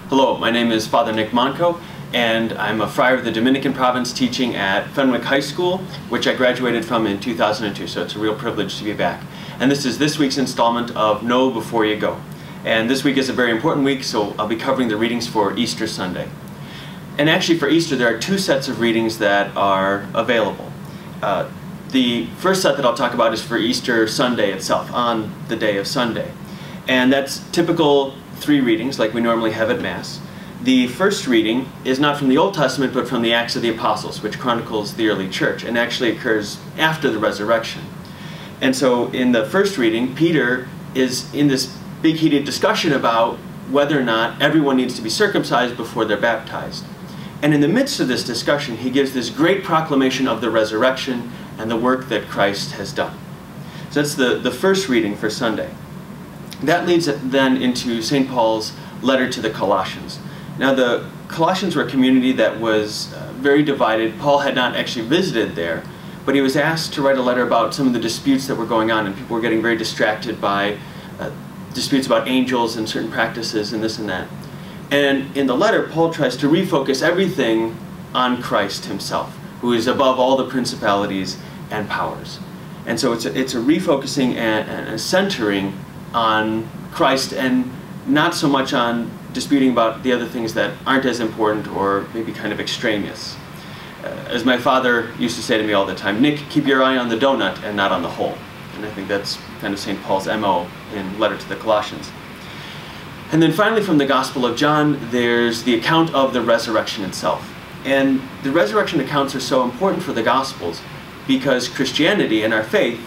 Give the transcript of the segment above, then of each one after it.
Hello, my name is Father Nick Monco, and I'm a friar of the Dominican province teaching at Fenwick High School, which I graduated from in 2002, so it's a real privilege to be back. And this is this week's installment of Know Before You Go. And this week is a very important week, so I'll be covering the readings for Easter Sunday. And actually for Easter there are two sets of readings that are available. The first set that I'll talk about is for Easter Sunday itself, on the day of Sunday. And that's typical 3 readings like we normally have at Mass. The first reading is not from the Old Testament but from the Acts of the Apostles, which chronicles the early church and actually occurs after the resurrection. And so in the first reading, Peter is in this big heated discussion about whether or not everyone needs to be circumcised before they're baptized. And in the midst of this discussion, he gives this great proclamation of the resurrection and the work that Christ has done. So that's the first reading for Sunday. That leads then into St. Paul's letter to the Colossians. Now the Colossians were a community that was very divided. Paul had not actually visited there, but he was asked to write a letter about some of the disputes that were going on, and people were getting very distracted by disputes about angels and certain practices and this and that. And in the letter, Paul tries to refocus everything on Christ himself, who is above all the principalities and powers. And so it's a refocusing and a centering on Christ and not so much on disputing about the other things that aren't as important or maybe kind of extraneous. As my father used to say to me all the time, Nick, keep your eye on the donut and not on the hole. And I think that's kind of St. Paul's MO in letter to the Colossians. And then finally from the Gospel of John, there's the account of the resurrection itself. And the resurrection accounts are so important for the Gospels because Christianity and our faith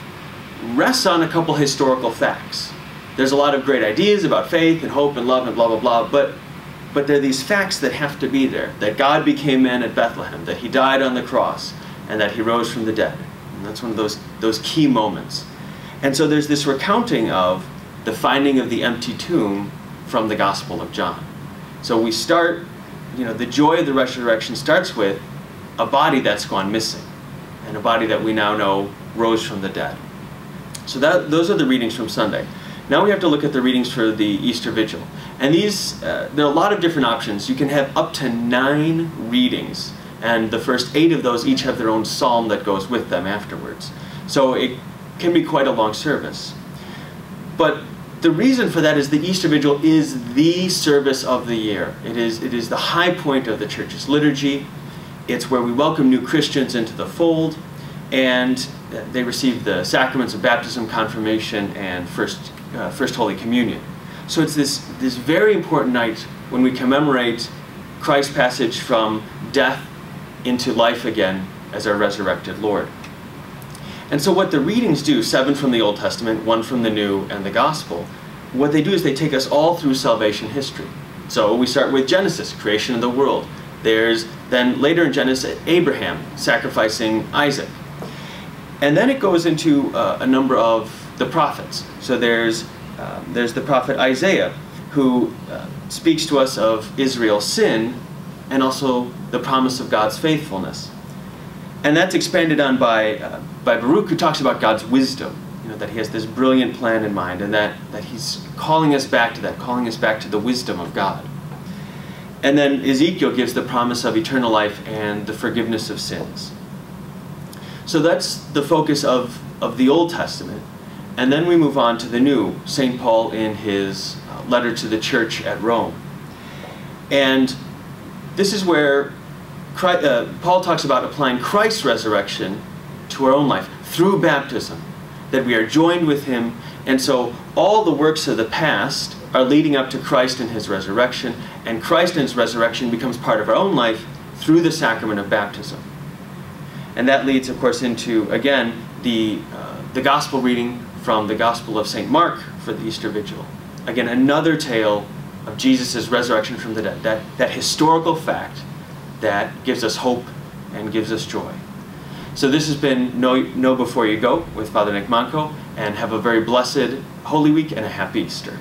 rests on a couple historical facts. There's a lot of great ideas about faith and hope and love and blah, blah, blah, but there are these facts that have to be there. That God became man at Bethlehem, that he died on the cross, and that he rose from the dead. And that's one of those key moments. And so there's this recounting of the finding of the empty tomb from the Gospel of John. So we start, the joy of the resurrection starts with a body that's gone missing, and a body that we now know rose from the dead. So those are the readings from Sunday. Now we have to look at the readings for the Easter Vigil. And these, there are a lot of different options. You can have up to 9 readings, and the first 8 of those each have their own psalm that goes with them afterwards. So it can be quite a long service. But the reason for that is the Easter Vigil is the service of the year. It is the high point of the church's liturgy. It's where we welcome new Christians into the fold, and they receive the sacraments of baptism, confirmation, and First Holy Communion. So it's this very important night when we commemorate Christ's passage from death into life again as our resurrected Lord. And so what the readings do, 7 from the Old Testament, 1 from the New, and the Gospel, what they do is they take us all through salvation history. So we start with Genesis, creation of the world. There's then later in Genesis, Abraham sacrificing Isaac. And then it goes into a number of the prophets. So there's the prophet Isaiah, who speaks to us of Israel's sin and also the promise of God's faithfulness. And that's expanded on by Baruch, who talks about God's wisdom, that he has this brilliant plan in mind, and that he's calling us back to that, calling us back to the wisdom of God. And then Ezekiel gives the promise of eternal life and the forgiveness of sins. So that's the focus of the Old Testament. And then we move on to the New, St. Paul in his letter to the church at Rome. And this is where Paul talks about applying Christ's resurrection to our own life through baptism, that we are joined with him. And so all the works of the past are leading up to Christ and his resurrection, and Christ and his resurrection becomes part of our own life through the sacrament of baptism. And that leads, of course, into, again, the Gospel reading from the Gospel of St. Mark for the Easter Vigil. Again, another tale of Jesus' resurrection from the dead, that historical fact that gives us hope and gives us joy. So this has been Know Before You Go with Father Nick Monco, and have a very blessed Holy Week and a happy Easter.